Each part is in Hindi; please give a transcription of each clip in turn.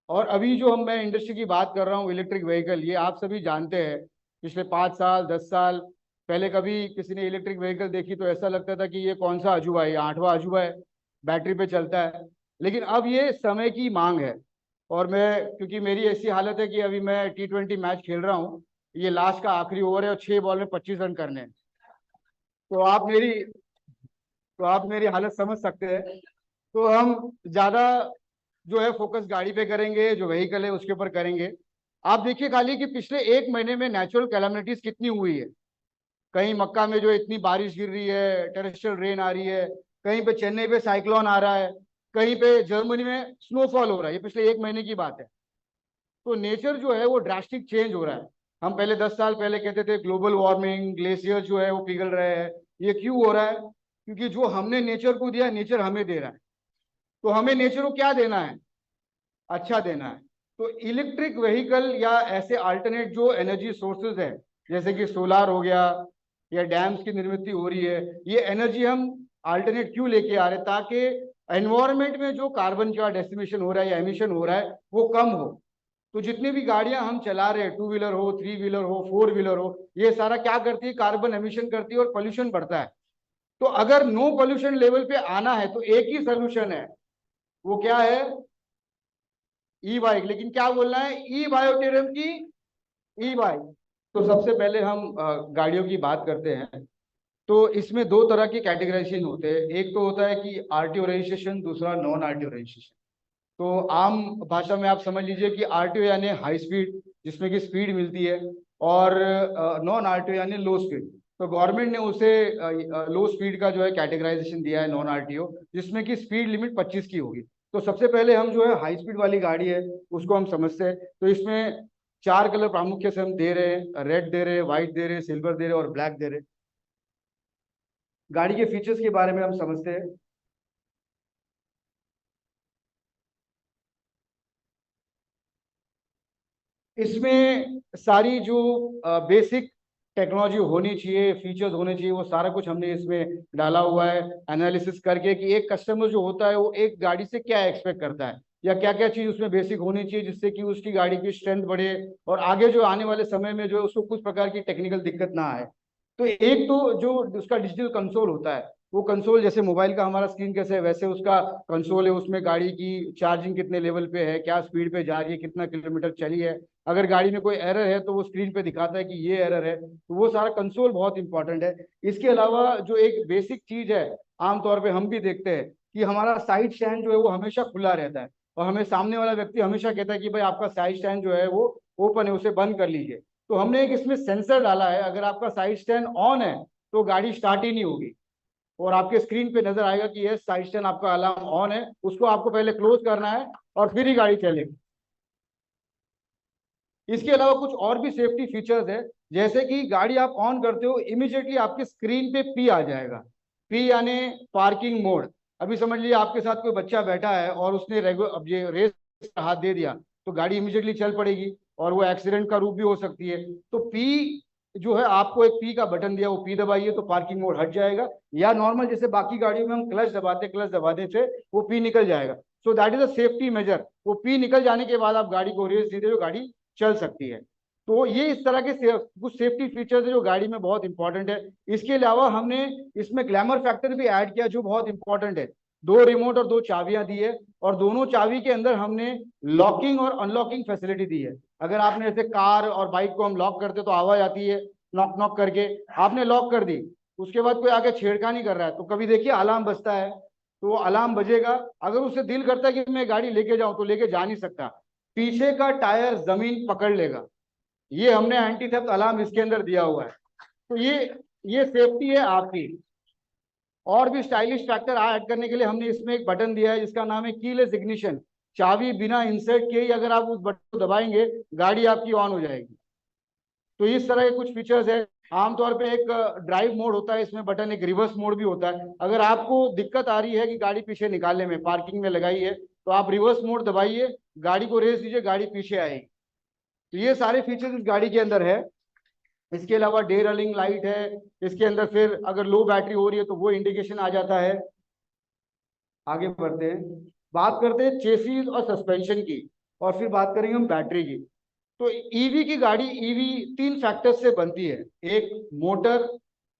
और अभी जो मैं इंडस्ट्री की बात कर रहा हूँ, इलेक्ट्रिक व्हीकल, ये आप सभी जानते हैं पिछले 5 साल 10 साल पहले कभी किसी ने इलेक्ट्रिक व्हीकल देखी तो ऐसा लगता था कि ये कौन सा अजूबा है, ये 8वां अजूबा है, बैटरी पे चलता है। लेकिन अब ये समय की मांग है। और मैं, क्योंकि मेरी ऐसी हालत है कि अभी मैं T20 मैच खेल रहा हूँ, ये लास्ट का आखिरी ओवर है और 6 बॉल में 25 रन करने हैं। तो आप मेरी हालत समझ सकते हैं। तो हम ज्यादा जो है फोकस गाड़ी पे करेंगे, जो व्हीकल है उसके ऊपर करेंगे। आप देखिए खाली कि पिछले 1 महीने में नेचुरल कैलामिटीज कितनी हुई है। कहीं मक्का में जो इतनी बारिश गिर रही है, टेरेस्ट्रियल रेन आ रही है, कहीं पे चेन्नई पे साइक्लोन आ रहा है, कहीं पे जर्मनी में स्नोफॉल हो रहा है, ये पिछले 1 महीने की बात है। तो नेचर जो है वो ड्रास्टिक चेंज हो रहा है। हम पहले 10 साल पहले कहते थे ग्लोबल वार्मिंग, ग्लेशियर जो है वो पिघल रहे हैं। ये क्यों हो रहा है? क्योंकि जो हमने नेचर को दिया, नेचर हमें दे रहा है। तो हमें नेचर को क्या देना है? अच्छा देना है। तो इलेक्ट्रिक व्हीकल या ऐसे अल्टरनेट जो एनर्जी सोर्सेज है, जैसे कि सोलार हो गया या डैम्स की निर्मित हो रही है, ये एनर्जी हम अल्टरनेट क्यों लेके आ रहे हैं? ताकि एनवायरमेंट में जो कार्बन का डेसिमेशन हो रहा है या एमिशन हो रहा है वो कम हो। तो जितनी भी गाड़ियां हम चला रहे हैं, 2 व्हीलर हो, 3 व्हीलर हो, 4 व्हीलर हो, ये सारा क्या करती है? कार्बन एमिशन करती है और पोल्यूशन बढ़ता है। तो अगर नो पोल्यूशन लेवल पे आना है तो एक ही सोल्यूशन है। वो क्या है? ई बाइक। लेकिन क्या बोलना है? ई बायोटेरम की ई बाइक। तो सबसे पहले हम गाड़ियों की बात करते हैं। तो इसमें दो तरह की कैटेगराइजेशन होते हैं। एक तो होता है कि आरटीओ रजिस्ट्रेशन, दूसरा नॉन आरटीओ रजिस्ट्रेशन। तो आम भाषा में आप समझ लीजिए कि आरटीओ यानी हाई स्पीड, जिसमें की स्पीड मिलती है, और नॉन आरटीओ यानी लो स्पीड। तो गवर्नमेंट ने उसे लो स्पीड का जो है कैटेगराइजेशन दिया है, नॉन आरटीओ, जिसमें कि स्पीड लिमिट 25 की होगी। तो सबसे पहले हम जो है हाई स्पीड वाली गाड़ी है उसको हम समझते हैं। तो इसमें 4 कलर प्रामुख्य से हम दे रहे हैं, रेड दे रहे हैं, व्हाइट दे रहे हैं, सिल्वर दे रहे हैं और ब्लैक दे रहे हैं। गाड़ी के फीचर्स के बारे में हम समझते हैं। इसमें सारी जो बेसिक टेक्नोलॉजी होनी चाहिए, फीचर्स होने चाहिए, वो सारा कुछ हमने इसमें डाला हुआ है। एनालिसिस करके कि एक कस्टमर जो होता है वो एक गाड़ी से क्या एक्सपेक्ट करता है, या क्या क्या चीज उसमें बेसिक होनी चाहिए जिससे कि उसकी गाड़ी की स्ट्रेंथ बढ़े और आगे जो आने वाले समय में जो है उसको कुछ प्रकार की टेक्निकल दिक्कत ना आए। तो एक तो जो उसका डिजिटल कंसोल होता है, वो कंसोल जैसे मोबाइल का हमारा स्क्रीन कैसे है वैसे उसका कंसोल है। उसमें गाड़ी की चार्जिंग कितने लेवल पे है, क्या स्पीड पे जा रही है, कितना किलोमीटर चली है। अगर गाड़ी में कोई एरर है तो वो स्क्रीन पे दिखाता है कि ये एरर है। तो वो सारा कंसोल बहुत इंपॉर्टेंट है। इसके अलावा जो एक बेसिक चीज है, आमतौर पे हम भी देखते हैं कि हमारा साइड स्टैंड जो है वो हमेशा खुला रहता है। और हमें सामने वाला व्यक्ति हमेशा कहता है कि भाई आपका साइड स्टैंड जो है वो ओपन है, उसे बंद कर लीजिए। तो हमने एक इसमें सेंसर डाला है, अगर आपका साइड स्टैंड ऑन है तो गाड़ी स्टार्ट ही नहीं होगी। और आपके स्क्रीन पे नजर आएगा कि ये साइड स्टैंड आपका अलार्म ऑन है, उसको आपको पहले क्लोज करना है और फिर ही गाड़ी चलेगी। इसके अलावा कुछ और भी सेफ्टी फीचर्स है, जैसे कि गाड़ी आप ऑन करते हो इमीडिएटली आपके स्क्रीन पे पी आ जाएगा। पी यानी पार्किंग मोड। अभी समझ लीजिए आपके साथ कोई बच्चा बैठा है और उसने अब ये रेस का हाथ दे दिया, तो गाड़ी इमीडिएटली चल पड़ेगी और वो एक्सीडेंट का रूप भी हो सकती है। तो पी जो है, आपको एक पी का बटन दिया, वो पी दबाइए तो पार्किंग मोड हट जाएगा। या नॉर्मल जैसे बाकी गाड़ियों में हम क्लच दबाने से वो पी निकल जाएगा। So that is a safety major. वो पी निकल जाने के बाद आप गाड़ी को रेस दे दे, जो गाड़ी चल सकती है। तो ये इस तरह के कुछ सेफ्टी फीचर्स है जो गाड़ी में बहुत इंपॉर्टेंट है। इसके अलावा हमने इसमें ग्लैमर फैक्टर भी ऐड किया जो बहुत इंपॉर्टेंट है। 2 रिमोट और 2 चाबियां दी है, और दोनों चाबी के अंदर हमने लॉकिंग और अनलॉकिंग फैसिलिटी दी है। अगर आपने ऐसे कार और बाइक को हम लॉक करते तो आवाज आती है नॉक नॉक करके, आपने लॉक कर दी, उसके बाद कोई आगे छेड़खानी कर रहा है तो कभी देखिए अलार्म बजता है, तो वो अलार्म बजेगा। अगर उसे दिल करता है कि मैं गाड़ी लेके जाऊं तो लेके जा नहीं सकता, पीछे का टायर जमीन पकड़ लेगा। ये हमने एंटी थेफ्ट अलार्म इसके अंदर दिया हुआ है। तो ये सेफ्टी है आपकी। और भी स्टाइलिश फैक्टर ऐड करने के लिए हमने इसमें एक बटन दिया है जिसका नाम है कीलेस इग्निशन। चाबी बिना इंसर्ट किए ही अगर आप उस बटन को दबाएंगे गाड़ी आपकी ऑन हो जाएगी। तो इस तरह के कुछ फीचर्स है। आमतौर पे एक ड्राइव मोड होता है इसमें बटन, एक रिवर्स मोड भी होता है। अगर आपको दिक्कत आ रही है कि गाड़ी पीछे निकालने में, पार्किंग में लगाई है, तो आप रिवर्स मोड दबाइए, गाड़ी को रेस दीजिए, गाड़ी पीछे आएगी। तो ये सारे फीचर्स इस गाड़ी के अंदर है। इसके अलावा डे रनिंग लाइट है इसके अंदर। फिर अगर लो बैटरी हो रही है तो वो इंडिकेशन आ जाता है। आगे बढ़ते हैं, बात करते हैं चेसिस और सस्पेंशन की। और फिर बात करेंगे हम बैटरी की। तो ईवी की गाड़ी, ईवी तीन फैक्टर्स से बनती है। एक मोटर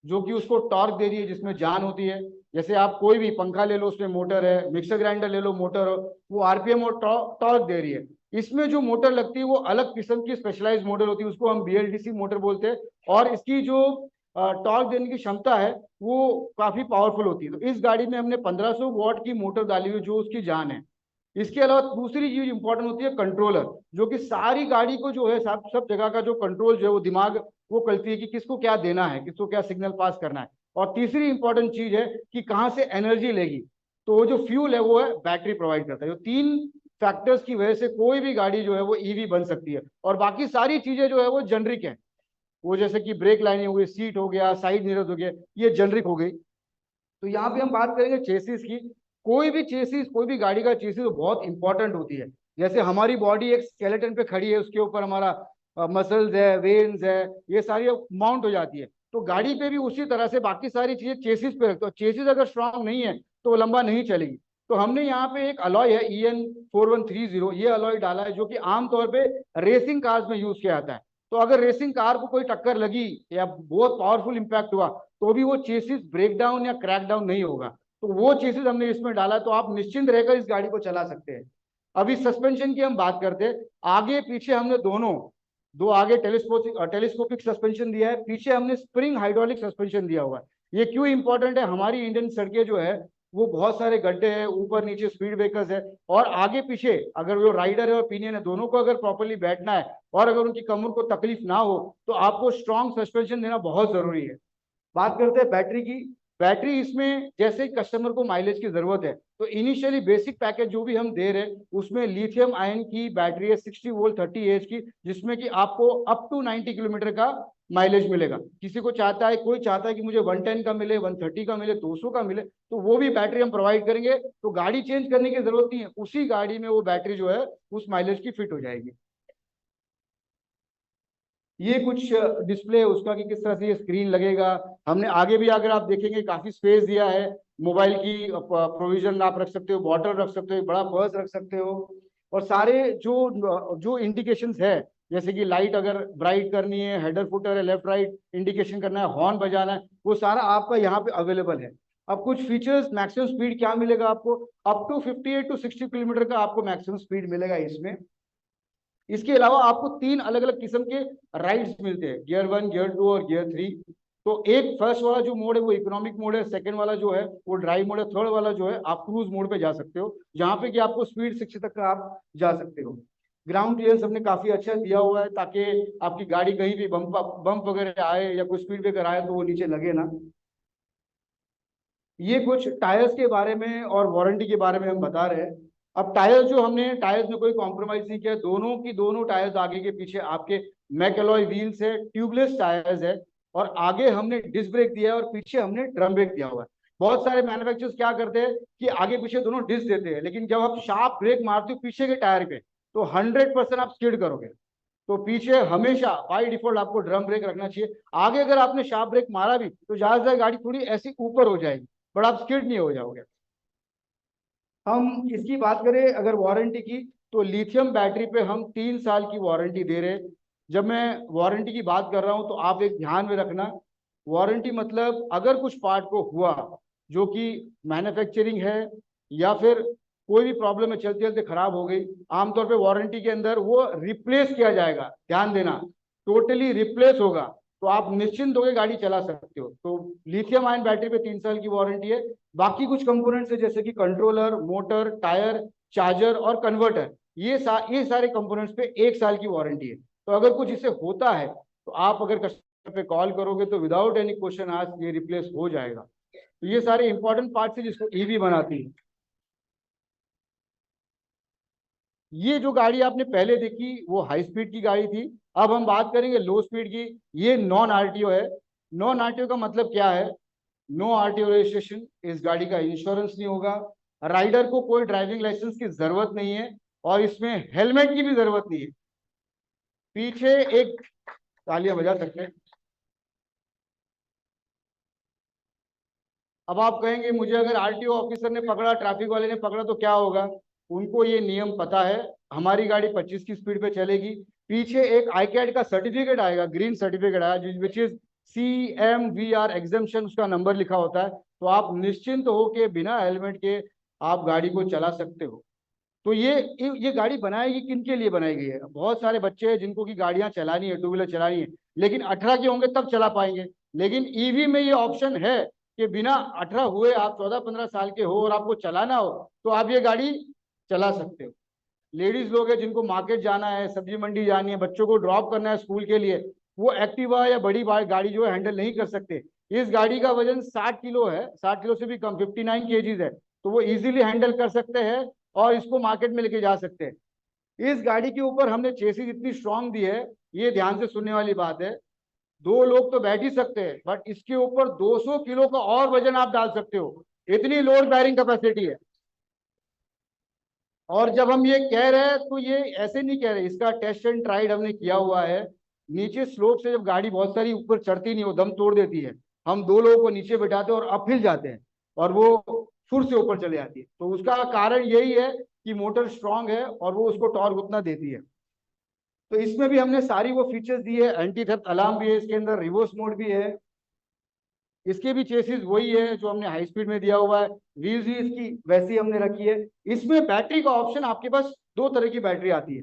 जो कि उसको टॉर्क दे रही है, जिसमें जान होती है। जैसे आप कोई भी पंखा ले लो, उसमें मोटर है, मिक्सर ग्राइंडर ले लो, मोटर हो, वो आरपीएम और टॉर्क दे रही है। इसमें जो मोटर लगती है वो अलग किस्म की स्पेशलाइज मोटर होती है, उसको हम बीएलडीसी मोटर बोलते हैं। और इसकी जो टॉर्क देने की क्षमता है वो काफी पावरफुल होती है। तो इस गाड़ी में हमने 1500 वॉट की मोटर डाली हुई, जो उसकी जान है। इसके अलावा दूसरी चीज इंपॉर्टेंट होती है कंट्रोलर, जो कि सारी गाड़ी को जो है सब सब जगह का जो कंट्रोल जो है वो दिमाग वो करती है कि किसको क्या देना है, किसको क्या सिग्नल पास करना है। और तीसरी इंपॉर्टेंट चीज है कि कहाँ से एनर्जी लेगी। तो वो जो फ्यूल है वो है बैटरी प्रोवाइड करता है। जो तीन फैक्टर्स की वजह से कोई भी गाड़ी जो है वो ईवी बन सकती है। और बाकी सारी चीजें जो है वो जेनरिक है। वो जैसे कि ब्रेक लाइनिंग हो गई, सीट हो गया, साइड मिरर हो गया, ये जेनरिक हो गई। तो यहाँ पे हम बात करेंगे चेसिस की। कोई भी चेसिस, कोई भी गाड़ी का चेसिस बहुत इंपॉर्टेंट होती है। जैसे हमारी बॉडी एक स्केलेटन पे खड़ी है, उसके ऊपर हमारा मसल्स है, वेन्स है, ये सारी माउंट हो जाती है। तो गाड़ी पे भी उसी तरह से बाकी सारी चीजें चेसिस पे रखते हो। चेसिस अगर स्ट्रांग नहीं है तो वो लंबा नहीं चलेगी। तो हमने यहाँ पे एक अलॉय है EN4130, ये अलॉय डाला है, जो कि आमतौर पे रेसिंग कार्स में यूज किया जाता है। तो अगर रेसिंग कार को कोई टक्कर लगी या बहुत पावरफुल इंपैक्ट हुआ, तो भी वो चेसिस ब्रेक डाउन या क्रैक डाउन नहीं होगा। तो वो चेसिस हमने इसमें डाला, तो आप निश्चिंत रहकर इस गाड़ी को चला सकते हैं। अभी सस्पेंशन की हम बात करते हैं। आगे पीछे हमने दोनों, दो आगे टेलीस्कोपिक सस्पेंशन दिया है, पीछे हमने स्प्रिंग हाइड्रोलिक सस्पेंशन दिया हुआ है। ये क्यों इंपॉर्टेंट है? हमारी इंडियन सड़कें जो है वो बहुत सारे गड्ढे हैं, ऊपर नीचे स्पीड ब्रेकर्स है, और आगे पीछे अगर वो राइडर है और पिनियन है, दोनों को अगर प्रॉपरली बैठना है और अगर उनकी कमर को तकलीफ ना हो, तो आपको स्ट्रॉन्ग सस्पेंशन देना बहुत जरूरी है। बात करते हैं बैटरी की। बैटरी इसमें जैसे ही कस्टमर को माइलेज की जरूरत है, तो इनिशियली बेसिक पैकेज जो भी हम दे रहे हैं उसमें लिथियम आयन की बैटरी है 60 वोल्ट 30 एच की, जिसमें कि आपको अप टू 90 किलोमीटर का माइलेज मिलेगा। किसी को चाहता है, कोई चाहता है कि मुझे 110 का मिले, 130 का मिले, 200 का मिले, तो वो भी बैटरी हम प्रोवाइड करेंगे। तो गाड़ी चेंज करने की जरूरत नहीं है, उसी गाड़ी में वो बैटरी जो है उस माइलेज की फिट हो जाएगी। ये कुछ डिस्प्ले है उसका कि किस तरह से ये स्क्रीन लगेगा। हमने आगे भी अगर आप देखेंगे काफी स्पेस दिया है। मोबाइल की प्रोविजन आप रख सकते हो, बॉटल रख सकते हो, बड़ा पर्स रख सकते हो। और सारे जो जो इंडिकेशंस है, जैसे कि लाइट अगर ब्राइट करनी है, हेडर फुटर है, लेफ्ट राइट इंडिकेशन करना है, हॉर्न बजाना है, वो सारा आपका यहाँ पे अवेलेबल है। अब कुछ फीचर्स, मैक्सिमम स्पीड क्या मिलेगा आपको? अप टू 58 to 60 किलोमीटर का आपको मैक्सिमम स्पीड मिलेगा इसमें। इसके अलावा आपको तीन अलग अलग किस्म के राइड्स मिलते हैं, गियर 1, गियर 2 और गियर 3। तो एक फर्स्ट वाला जो मोड है वो इकोनॉमिक मोड है, सेकंड वाला जो है वो ड्राइव मोड है, थर्ड वाला जो है आप क्रूज मोड पे जा सकते हो, जहां पे कि आपको स्पीड 60 तक का आप जा सकते हो। ग्राउंड क्लियरेंस हमने काफी अच्छा दिया हुआ है, ताकि आपकी गाड़ी कहीं भी बम्प बम्प वगैरह आए या कोई स्पीड ब्रेकर आए तो वो नीचे लगे ना। ये कुछ टायर्स के बारे में और वारंटी के बारे में हम बता रहे हैं। अब टायर्स जो हमने, टायर्स में कोई कॉम्प्रोमाइज नहीं किया, दोनों की दोनों टायर्स आगे के पीछे आपके मैकेलॉय व्हील्स है, ट्यूबलेस टायर्स है। और आगे हमने डिस्क ब्रेक दिया है और पीछे हमने ड्रम ब्रेक दिया हुआ है। बहुत सारे मैन्युफैक्चरर्स क्या करते हैं कि आगे पीछे दोनों डिस्क देते हैं, लेकिन जब आप शार्प ब्रेक मारते हो पीछे के टायर पे, तो 100% आप स्किड करोगे। तो पीछे हमेशा बाई डिफॉल्ट आपको ड्रम ब्रेक रखना चाहिए। आगे अगर आपने शार्प ब्रेक मारा भी तो ज्यादा से ज्यादा गाड़ी थोड़ी ऐसी ऊपर हो जाएगी, बट आप स्किड नहीं हो जाओगे। हम इसकी बात करें अगर वारंटी की, तो लिथियम बैटरी पे हम 3 साल की वारंटी दे रहे हैं। जब मैं वारंटी की बात कर रहा हूं तो आप एक ध्यान में रखना, वारंटी मतलब अगर कुछ पार्ट को हुआ जो कि मैन्युफैक्चरिंग है, या फिर कोई भी प्रॉब्लम है, चलते चलते खराब हो गई, आमतौर पे वारंटी के अंदर वो रिप्लेस किया जाएगा। ध्यान देना, टोटली रिप्लेस होगा। तो आप निश्चिंत होकर गाड़ी चला सकते हो। तो लिथियम आयन बैटरी पे 3 साल की वारंटी है। बाकी कुछ कंपोनेंट्स है जैसे कि कंट्रोलर, मोटर, टायर, चार्जर और कन्वर्टर, ये सारे कंपोनेंट्स पे 1 साल की वारंटी है। तो अगर कुछ इससे होता है तो आप अगर कस्टमर पे कॉल करोगे तो विदाउट एनी क्वेश्चन आस्क ये रिप्लेस हो जाएगा। तो ये सारे इंपॉर्टेंट पार्ट्स है जिसको ईवी बनाती है। ये जो गाड़ी आपने पहले देखी वो हाई स्पीड की गाड़ी थी। अब हम बात करेंगे लो स्पीड की। ये नॉन आरटीओ है। नॉन आरटीओ का मतलब क्या है? नो आरटीओ रजिस्ट्रेशन, इस गाड़ी का इंश्योरेंस नहीं होगा, राइडर को कोई ड्राइविंग लाइसेंस की जरूरत नहीं है, और इसमें हेलमेट की भी जरूरत नहीं है। पीछे एक तालियां बजा सकते हैं। अब आप कहेंगे मुझे अगर आरटीओ ऑफिसर ने पकड़ा, ट्रैफिक वाले ने पकड़ा तो क्या होगा? उनको ये नियम पता है हमारी गाड़ी 25 की स्पीड पे चलेगी। पीछे एक आईकैड का सर्टिफिकेट आएगा, ग्रीन सर्टिफिकेट आएगा, विच इज CMVR एग्जाम्पशन, उसका नंबर लिखा होता है। तो आप निश्चिंत हो के बिना हेलमेट के आप गाड़ी को चला सकते हो। तो ये गाड़ी बनाएगी किन के लिए बनाई गई है? बहुत सारे बच्चे हैं जिनको की गाड़ियां चलानी है, टू व्हीलर चलानी है, लेकिन 18 के होंगे तब चला पाएंगे। लेकिन ईवी में ये ऑप्शन है कि बिना 18 हुए आप 14-15 साल के हो और आपको चलाना हो तो आप ये गाड़ी चला सकते हो। लेडीज लोग हैं जिनको मार्केट जाना है, सब्जी मंडी जानी है, बच्चों को ड्रॉप करना है स्कूल के लिए, वो एक्टिवा या बड़ी गाड़ी जो है हैंडल नहीं कर सकते। इस गाड़ी का वजन 60 किलो है, 60 किलो से भी कम, 59 केजीज है। तो वो इजीली हैंडल कर सकते हैं और इसको मार्केट में लेके जा सकते हैं। इस गाड़ी के ऊपर हमने चेसिस इतनी स्ट्रांग दी है, ये ध्यान से सुनने वाली बात है। दो लोग तो बैठ ही सकते हैं, बट इसके ऊपर 200 किलो का और वजन आप डाल सकते हो, इतनी लोड बैरिंग कैपेसिटी है। और जब हम ये कह रहे हैं तो ये ऐसे नहीं कह रहे, इसका टेस्ट एंड ट्राइड हमने किया हुआ है। नीचे स्लोप से जब गाड़ी बहुत सारी ऊपर चढ़ती नहीं, वो दम तोड़ देती है, हम दो लोगों को नीचे बैठाते हैं और अपहिल जाते हैं और वो फुर से ऊपर चले जाती है। तो उसका कारण यही है कि मोटर स्ट्रांग है और वो उसको टॉर्क उतना देती है। तो इसमें भी हमने सारी वो फीचर्स दी है, एंटी थेफ्ट अलार्म भी है इसके अंदर, रिवर्स मोड भी है। इसके भी चेसिस वही है जो हमने हाई स्पीड में दिया हुआ है, व्हील्स भी इसकी वैसी हमने रखी है। इसमें बैटरी का ऑप्शन आपके पास दो तरह की बैटरी आती है,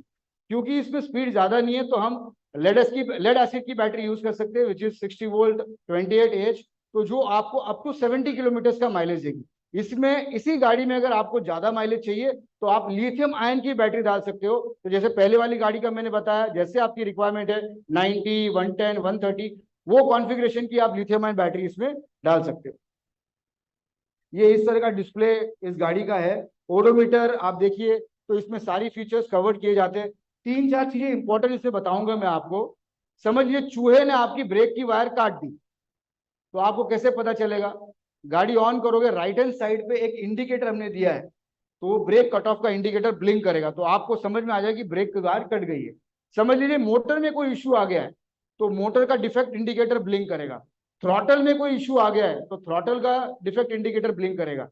क्योंकि इसमें स्पीड ज्यादा नहीं है तो हम लेड एसिड की बैटरी यूज कर सकते हैं, विच इज 60 वोल्ट 28 एच, तो जो आपको अप टू 70 किलोमीटर का माइलेज देगी। इसमें इसी गाड़ी में अगर आपको ज्यादा माइलेज चाहिए तो आप लिथियम आयन की बैटरी डाल सकते हो। तो जैसे पहले वाली गाड़ी का मैंने बताया, जैसे आपकी रिक्वायरमेंट है 90, 110, 130, वो कॉन्फ़िगरेशन की आप लिथियम आयन बैटरी इसमें डाल सकते हो। ये इस तरह का डिस्प्ले इस गाड़ी का है। ओडोमीटर आप देखिए, तो इसमें सारी फीचर्स कवर किए जाते हैं। तीन चार चीजें इंपॉर्टेंट इसमें बताऊंगा मैं आपको। समझिए चूहे ने आपकी ब्रेक की वायर काट दी, तो आपको कैसे पता चलेगा? गाड़ी ऑन करोगे, राइट हैंड साइड पे एक इंडिकेटर हमने दिया है, तो वो ब्रेक कट ऑफ का इंडिकेटर ब्लिंक करेगा, तो आपको समझ में आ जाएगा कि ब्रेक की वायर कट गई है। समझ लीजिए मोटर में कोई इश्यू आ गया है तो मोटर का डिफेक्ट इंडिकेटर ब्लिंक करेगा। थ्रॉटल में कोई इश्यू आ गया है तो थ्रॉटल का डिफेक्ट इंडिकेटर ब्लिंक करेगा।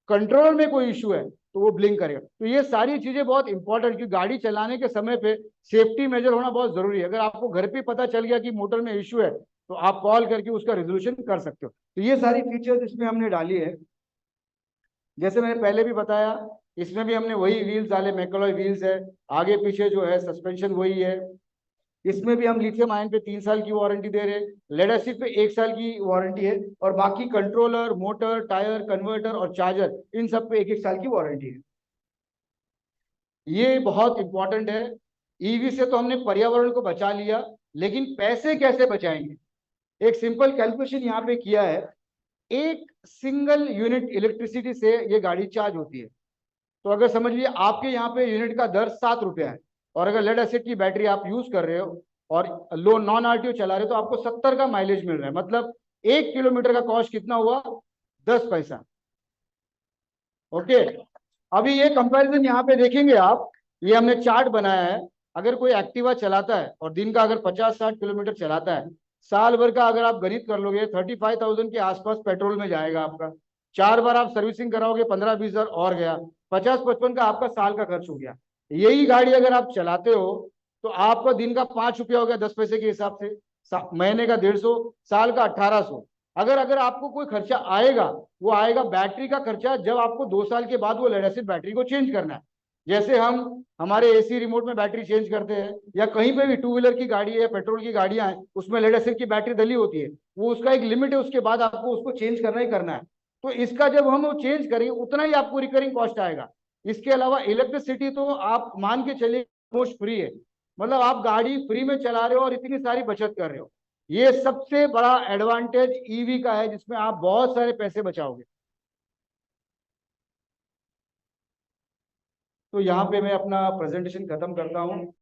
कंट्रोल में कोई इश्यू है तो वो ब्लिंक करेगा। तो ये सारी चीजें बहुत इंपॉर्टेंट, क्योंकि गाड़ी चलाने के समय पे सेफ्टी मेजर होना बहुत जरूरी है। अगर आपको घर पे पता चल गया कि मोटर में इश्यू है तो आप कॉल करके उसका रेजोल्यूशन कर सकते हो। तो ये सारी फीचर्स इसमें हमने डाली है। जैसे मैंने पहले भी बताया, इसमें भी हमने वही व्हील्स डाले, मैकलॉय व्हील्स है, आगे पीछे जो है सस्पेंशन वही है। इसमें भी हम लिथियम आयन पे 3 साल की वारंटी दे रहे हैं, लेड एसिड पे 1 साल की वारंटी है, और बाकी कंट्रोलर, मोटर, टायर, कन्वर्टर और चार्जर, इन सब पे 1-1 साल की वारंटी है। ये बहुत इंपॉर्टेंट है। ईवी से तो हमने पर्यावरण को बचा लिया, लेकिन पैसे कैसे बचाएंगे? एक सिंपल कैलकुलेशन यहाँ पे किया है। एक सिंगल यूनिट इलेक्ट्रिसिटी से ये गाड़ी चार्ज होती है। तो अगर समझ लीजिए आपके यहाँ पे यूनिट का दर 7 रुपया है, और अगर लेड एसिड की बैटरी आप यूज कर रहे हो और लो नॉन आरटीओ चला रहे हो तो आपको 70 का माइलेज मिल रहा है। मतलब 1 किलोमीटर का कॉस्ट कितना हुआ? 10 पैसा। ओके, अभी ये कंपैरिजन यहाँ पे देखेंगे आप, ये हमने चार्ट बनाया है। अगर कोई एक्टिवा चलाता है और दिन का अगर 50-60 किलोमीटर चलाता है, साल भर का अगर आप गणित कर लोगे 35,000 के आसपास पेट्रोल में जाएगा आपका। 4 बार आप सर्विसिंग कराओगे, 15-20 हजार और गया, 50-55 का आपका साल का खर्च हो गया। यही गाड़ी अगर आप चलाते हो तो आपका दिन का 5 रुपया हो गया 10 पैसे के हिसाब से, महीने का 150, साल का 1800। अगर अगर आपको कोई खर्चा आएगा, वो आएगा बैटरी का खर्चा, जब आपको 2 साल के बाद वो लेड एसिड बैटरी को चेंज करना है। जैसे हम हमारे एसी रिमोट में बैटरी चेंज करते हैं, या कहीं पे भी टू व्हीलर की गाड़ी है या पेट्रोल की गाड़ियां हैं उसमें लेड एसिड की बैटरी डली होती है, वो उसका एक लिमिट है, उसके बाद आपको उसको चेंज करना ही करना है। तो इसका जब हम वो चेंज करेंगे उतना ही आपको रिकरिंग कॉस्ट आएगा। इसके अलावा इलेक्ट्रिसिटी तो आप मान के चलिए मोस्ट फ्री है, मतलब आप गाड़ी फ्री में चला रहे हो और इतनी सारी बचत कर रहे हो। ये सबसे बड़ा एडवांटेज ईवी का है, जिसमें आप बहुत सारे पैसे बचाओगे। तो यहाँ पे मैं अपना प्रेजेंटेशन खत्म करता हूँ।